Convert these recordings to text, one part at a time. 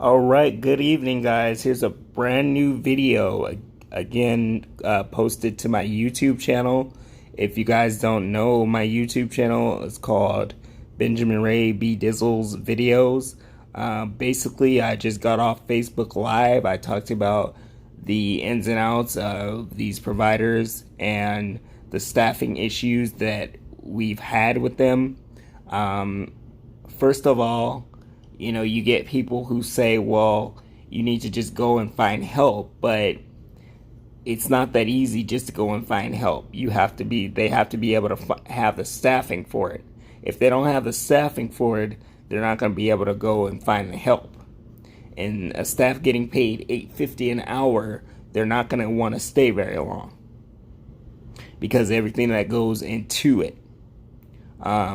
All right, good evening, guys. Here's a brand new video again posted to my YouTube channel. If you guys don't know, my YouTube channel is called Benjamin Ray B. Dizzle's Videos. Basically, I just got off Facebook Live. I talked about the ins and outs of these providers and the staffing issues that we've had with them. First of all, you get people who say, well, you need to just go and find help, but it's not that easy just to go and find help. They have to be able to have the staffing for it. If they don't have the staffing for it, they're not going to be able to go and find the help. And a staff getting paid $8.50 an hour, they're not going to want to stay very long because everything that goes into it. I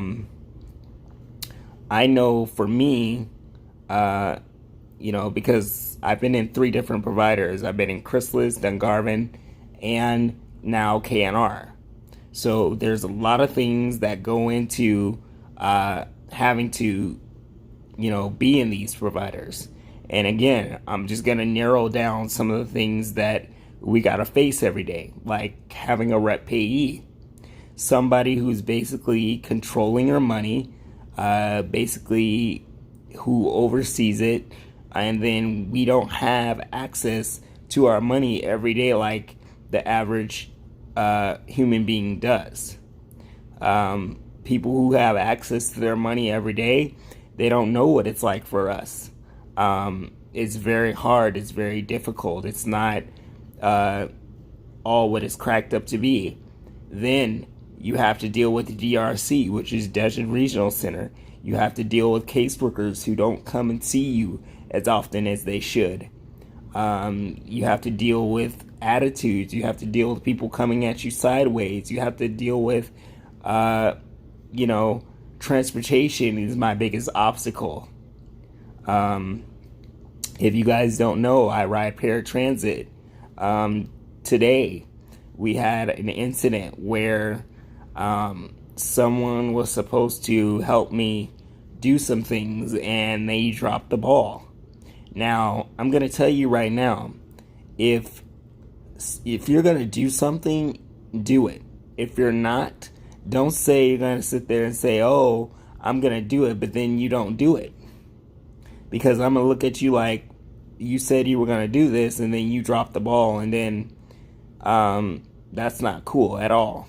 know for me, because I've been in 3 different providers. I've been in Chrysalis, Dungarvan, and now KNR. So there's a lot of things that go into having to, be in these providers. And again, I'm just going to narrow down some of the things that we got to face every day, like having a rep payee, somebody who's basically controlling your money, basically who oversees it, and then we don't have access to our money every day like the average human being does. People who have access to their money every day, they don't know what it's like for us. It's very hard. It's very difficult. It's not all what it's cracked up to be. Then you have to deal with the DRC, which is Desert Regional Center. You have to deal with caseworkers who don't come and see you as often as they should. You have to deal with attitudes. You have to deal with people coming at you sideways. You have to deal with, transportation is my biggest obstacle. If you guys don't know, I ride Paratransit. Today, we had an incident where someone was supposed to help me do some things and they dropped the ball. Now, I'm going to tell you right now, if you're going to do something, do it. If you're not, don't say you're going to sit there and say, oh, I'm going to do it, but then you don't do it. Because I'm going to look at you like you said you were going to do this and then you dropped the ball, and then that's not cool at all.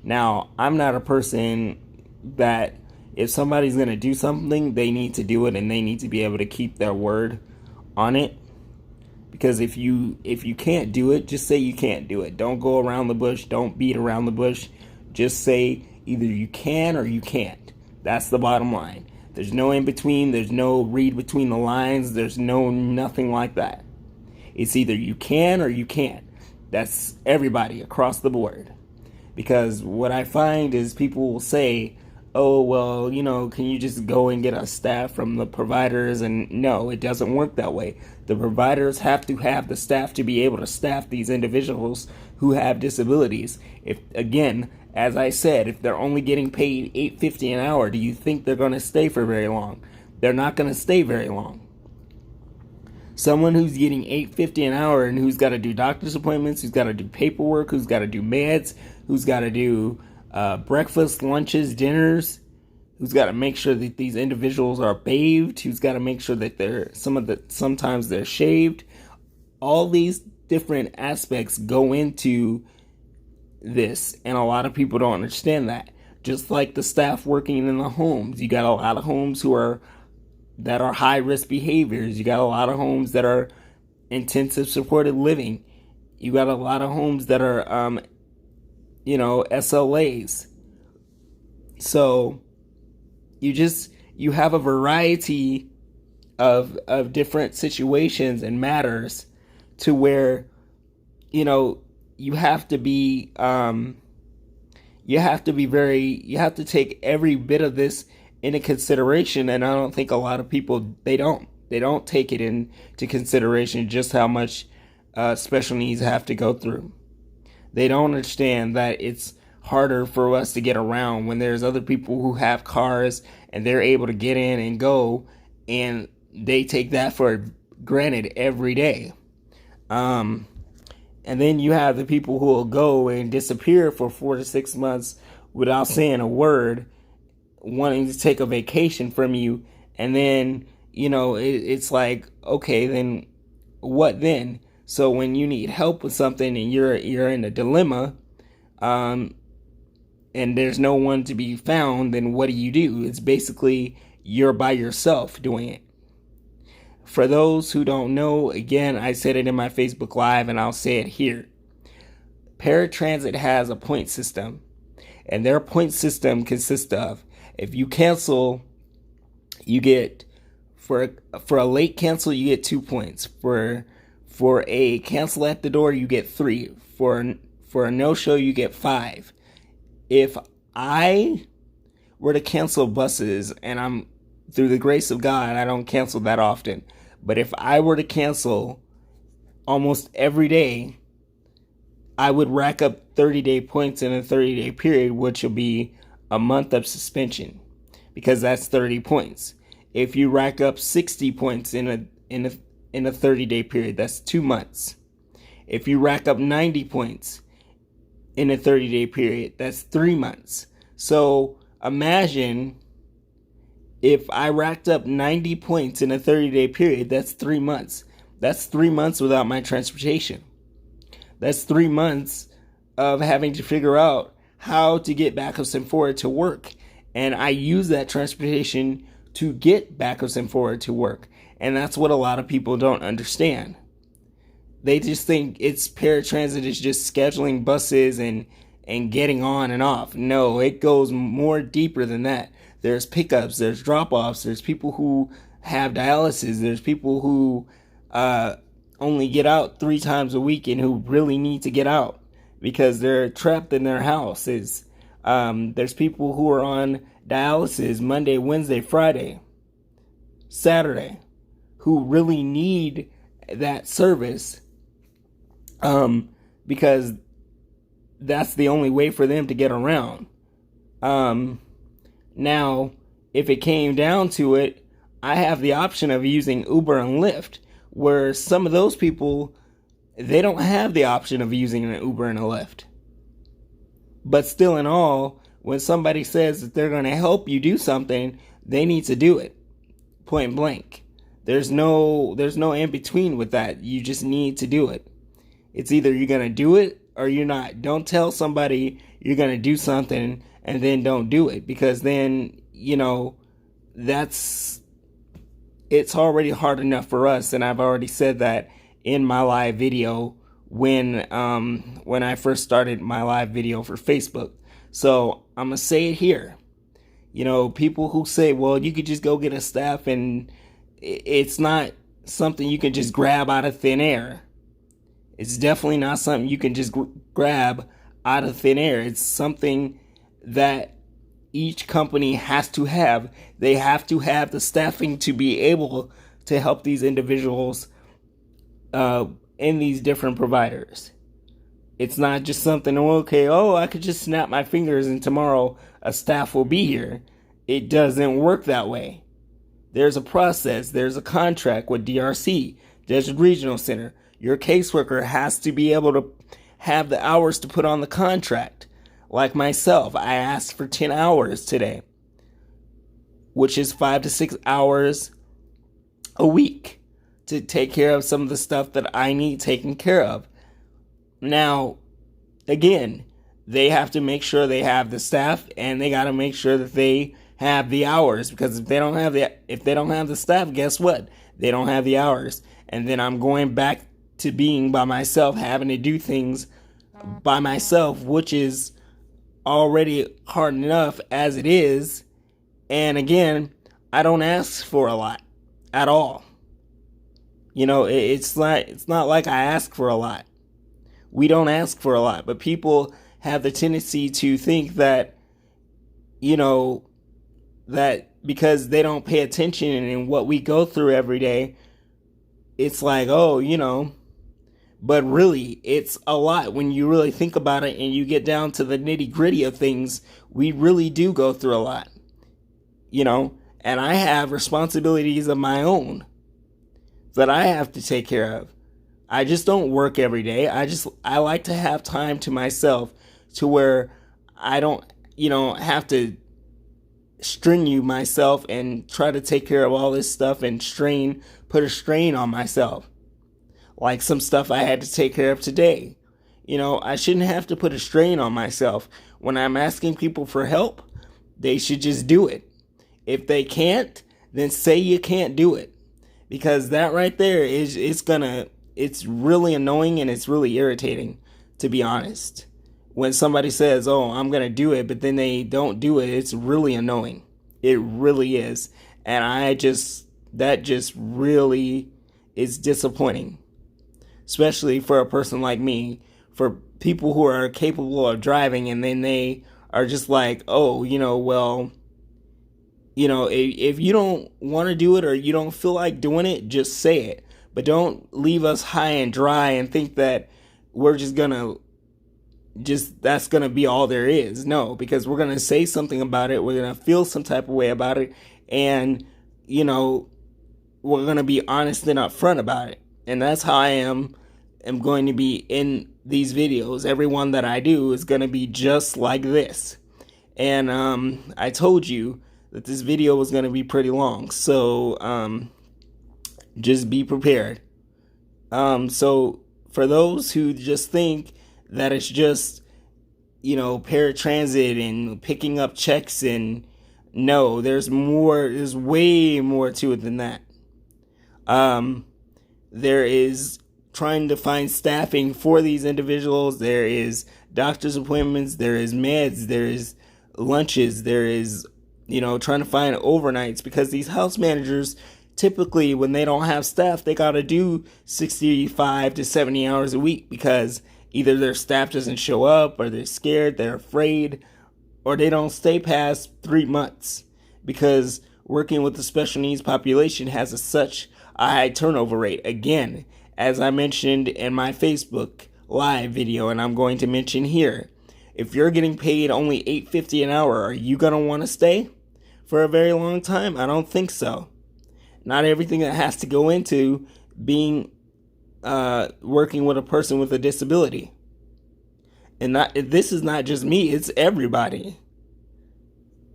Now, I'm not a person that if somebody's going to do something, they need to do it and they need to be able to keep their word on it. Because if you can't do it, just say you can't do it. Don't go around the bush. Don't beat around the bush. Just say either you can or you can't. That's the bottom line. There's no in between. There's no read between the lines. There's nothing like that. It's either you can or you can't. That's everybody across the board. Because what I find is people will say, oh, well, can you just go and get a staff from the providers? And no, it doesn't work that way. The providers have to have the staff to be able to staff these individuals who have disabilities. If, again, as I said, if they're only getting paid $8.50 an hour, do you think they're going to stay for very long? They're not going to stay very long. Someone who's getting $8.50 an hour and who's got to do doctor's appointments, who's got to do paperwork, who's got to do meds, who's got to do breakfast, lunches, dinners, who's got to make sure that these individuals are bathed, who's got to make sure that sometimes they're shaved. All these different aspects go into this, and a lot of people don't understand that. Just like the staff working in the homes, you got a lot of homes that are high risk behaviors. You got a lot of homes that are intensive supported living. You got a lot of homes that are SLAs. So you have a variety of different situations and matters to where you have to take every bit of this into consideration, and I don't think a lot of people they don't take it into consideration just how much special needs have to go through. They don't understand that it's harder for us to get around when there's other people who have cars and they're able to get in and go, and they take that for granted every day. And then you have the people who will go and disappear for 4 to 6 months without saying a word, wanting to take a vacation from you. And then, it's like, okay, then what then? So when you need help with something and you're in a dilemma, and there's no one to be found, then what do? It's basically you're by yourself doing it. For those who don't know, again, I said it in my Facebook Live and I'll say it here. Paratransit has a point system, and their point system consists of, if you cancel, you get, for a late cancel, you get 2 points. For a cancel at the door, you get 3. For a no-show, you get 5. If I were to cancel buses, and I'm, through the grace of God, I don't cancel that often, but if I were to cancel almost every day, I would rack up 30-day points in a 30-day period, which will be a month of suspension, because that's 30 points. If you rack up 60 points in a 30-day period, that's 2 months. If you rack up 90 points in a 30-day period, that's 3 months. So imagine if I racked up 90 points in a 30-day period, that's 3 months. That's 3 months without my transportation. That's 3 months of having to figure out how to get backwards and forward to work. And I use that transportation to get backwards and forward to work. And that's what a lot of people don't understand. They just think it's paratransit is just scheduling buses and getting on and off. No, it goes more deeper than that. There's pickups, there's drop-offs, there's people who have dialysis, there's people who only get out 3 times a week and who really need to get out because they're trapped in their houses. There's people who are on dialysis Monday, Wednesday, Friday, Saturday, who really need that service because that's the only way for them to get around. Now, if it came down to it, I have the option of using Uber and Lyft, where some of those people, they don't have the option of using an Uber and a Lyft. But still in all, when somebody says that they're going to help you do something, they need to do it. Point blank. There's no in between with that. You just need to do it. It's either you're going to do it or you're not. Don't tell somebody you're going to do something and then don't do it, because then, it's already hard enough for us. And I've already said that in my live video when I first started my live video for Facebook. So I'm going to say it here. People who say, well, you could just go get a staff, and it's not something you can just grab out of thin air. It's definitely not something you can just grab out of thin air. It's something that each company has to have. They have to have the staffing to be able to help these individuals in these different providers. It's not just something, I could just snap my fingers and tomorrow a staff will be here. It doesn't work that way. There's a process. There's a contract with DRC, Desert Regional Center. Your caseworker has to be able to have the hours to put on the contract. Like myself, I asked for 10 hours today, which is 5 to 6 hours a week to take care of some of the stuff that I need taken care of. Now, again, they have to make sure they have the staff, and they got to make sure that they have the hours, because if they don't have the staff, guess what? They don't have the hours. And then I'm going back to being by myself, having to do things by myself, which is already hard enough as it is. And again, I don't ask for a lot at all. It's not like I ask for a lot. We don't ask for a lot, but people have the tendency to think that, that because they don't pay attention in what we go through every day, it's like, but really, it's a lot. When you really think about it and you get down to the nitty gritty of things, we really do go through a lot, and I have responsibilities of my own that I have to take care of. I just don't work every day. I like to have time to myself to where I don't, have to string you myself and try to take care of all this stuff and put a strain on myself. Like some stuff I had to take care of today. I shouldn't have to put a strain on myself. When I'm asking people for help, they should just do it. If they can't, then say you can't do it. Because that right there it's really annoying and it's really irritating, to be honest. When somebody says, "Oh, I'm going to do it," but then they don't do it, it's really annoying. It really is. And that just really is disappointing. Especially for a person like me, for people who are capable of driving and then they are just like, "Oh, well, if you don't want to do it or you don't feel like doing it, just say it. But don't leave us high and dry and think that we're that's going to be all there is." No, because we're going to say something about it. We're going to feel some type of way about it. And, we're going to be honest and upfront about it. And that's how I am going to be in these videos. Everyone that I do is going to be just like this. And I told you that this video was going to be pretty long. So just be prepared. So for those who just think that it's just, paratransit and picking up checks, and no, there's way more to it than that. There is trying to find staffing for these individuals. There is doctor's appointments, there is meds, there is lunches, there is, trying to find overnights, because these house managers, typically when they don't have staff, they got to do 65 to 70 hours a week, because either their staff doesn't show up, or they're scared, they're afraid, or they don't stay past 3 months, because working with the special needs population has such a high turnover rate. Again, as I mentioned in my Facebook live video, and I'm going to mention here, if you're getting paid only $8.50 an hour, are you going to want to stay for a very long time? I don't think so. Not everything that has to go into being working with a person with a disability. And this is not just me, it's everybody.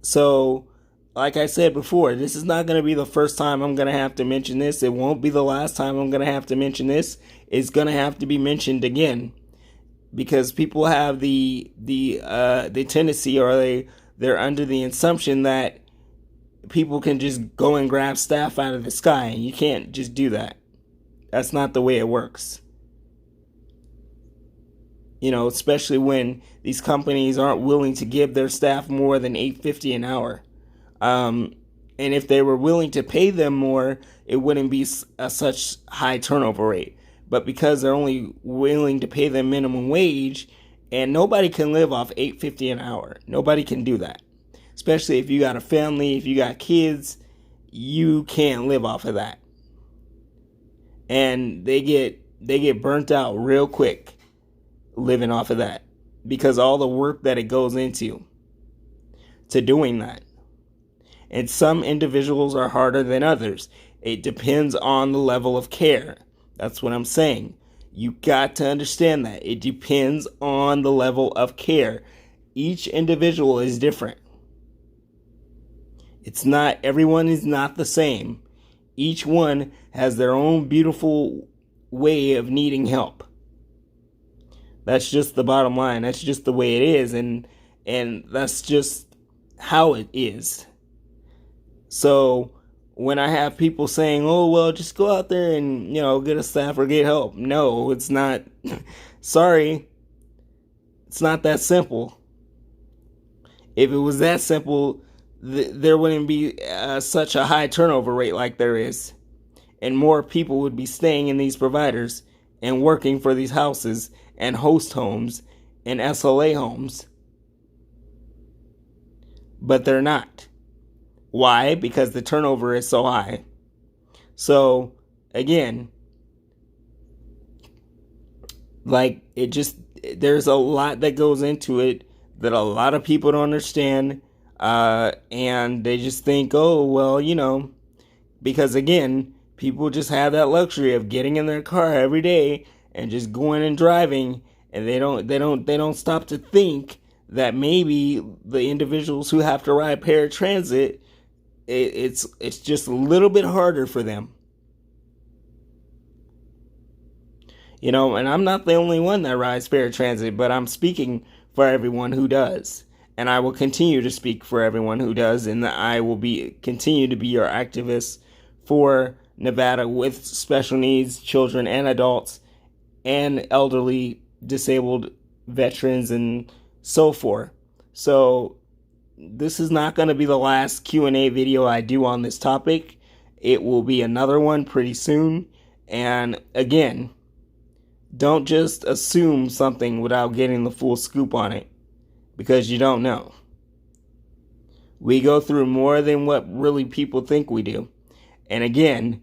So, like I said before, this is not going to be the first time I'm going to have to mention this. It won't be the last time I'm going to have to mention this. It's going to have to be mentioned again, because people have the tendency, or they're under the assumption that people can just go and grab staff out of the sky, and you can't just do that. That's not the way it works. Especially when these companies aren't willing to give their staff more than $8.50 an hour. And if they were willing to pay them more, it wouldn't be such high turnover rate. But because they're only willing to pay them minimum wage, and nobody can live off $8.50 an hour. Nobody can do that. Especially if you got a family, if you got kids, you can't live off of that. And they get burnt out real quick living off of that, because all the work that it goes into doing that. And some individuals are harder than others. It depends on the level of care. That's what I'm saying. You got to understand that. It depends on the level of care. Each individual is different. Everyone is not the same. Each one has their own beautiful way of needing help. That's just the bottom line. That's just the way it is, and that's just how it is. So when I have people saying, "Oh, well, just go out there and, get a staff or get help." No, it's not. Sorry. It's not that simple. If it was that simple, there wouldn't be such a high turnover rate like there is. And more people would be staying in these providers and working for these houses and host homes and SLA homes. But they're not. Why? Because the turnover is so high. So, again, there's a lot that goes into it that a lot of people don't understand. And they just think, oh, well, because again, people just have that luxury of getting in their car every day and just going and driving, and they don't stop to think that maybe the individuals who have to ride paratransit, it's just a little bit harder for them. And I'm not the only one that rides paratransit, but I'm speaking for everyone who does. And I will continue to speak for everyone who does, and I will continue to be your activist for Nevada with special needs, children and adults, and elderly, disabled veterans, and so forth. So this is not going to be the last Q&A video I do on this topic. It will be another one pretty soon. And again, don't just assume something without getting the full scoop on it, because you don't know. We go through more than what really people think we do. And again,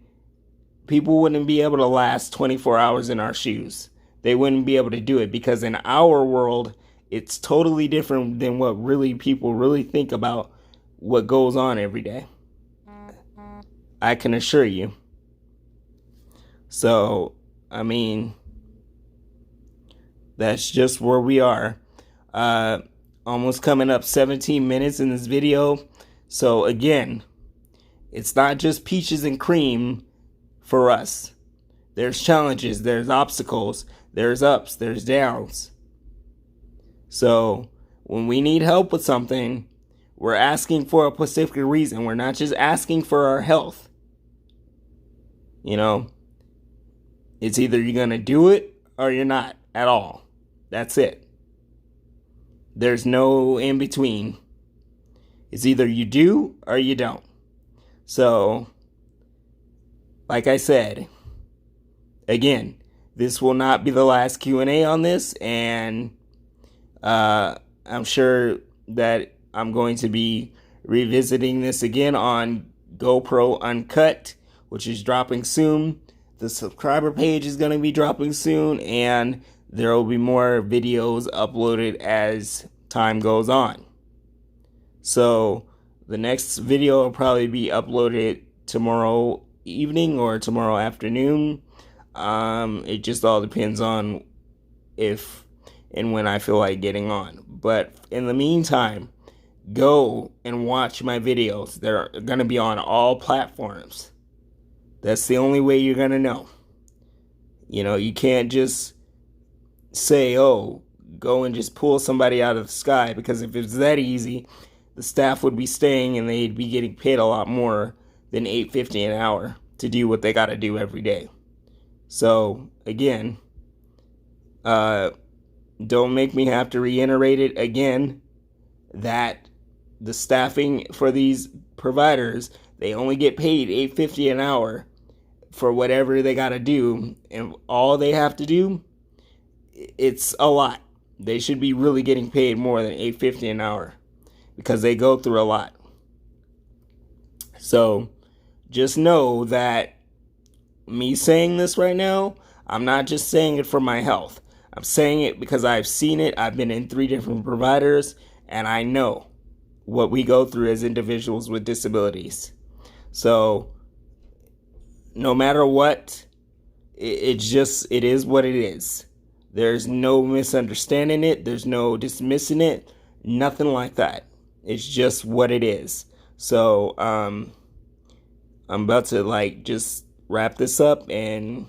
people wouldn't be able to last 24 hours in our shoes. They wouldn't be able to do it, because in our world, it's totally different than what really people really think about what goes on every day. I can assure you. So, I mean, that's just where we are. Almost coming up 17 minutes in this video. So again, it's not just peaches and cream for us. There's challenges, there's obstacles, there's ups, there's downs. So when we need help with something, we're asking for a specific reason. We're not just asking for our health. It's either you're going to do it or you're not at all. That's it. There's no in between. It's either you do or you don't. So, like I said, again, this will not be the last Q&A on this, and I'm sure that I'm going to be revisiting this again on GoPro Uncut, which is dropping soon. The subscriber page is going to be dropping soon, and there will be more videos uploaded as time goes on. So the next video will probably be uploaded tomorrow evening or tomorrow afternoon. It just all depends on if and when I feel like getting on. But in the meantime, go and watch my videos. They're going to be on all platforms. That's the only way you're going to know. You can't just say, oh, go and just pull somebody out of the sky, because if it's that easy, the staff would be staying and they'd be getting paid a lot more than $8.50 an hour to do what they got to do every day. So again, don't make me have to reiterate it again that the staffing for these providers, they only get paid $8.50 an hour for whatever they got to do, and all they have to do, it's a lot. They should be really getting paid more than $8.50 an hour, because they go through a lot. So just know that me saying this right now, I'm not just saying it for my health. I'm saying it because I've seen it. I've been in 3 different providers, and I know what we go through as individuals with disabilities. So no matter what, it is what it is. There's no misunderstanding it. There's no dismissing it. Nothing like that. It's just what it is. So I'm about to just wrap this up and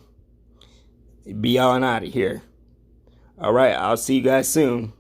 be on out of here. All right, I'll see you guys soon.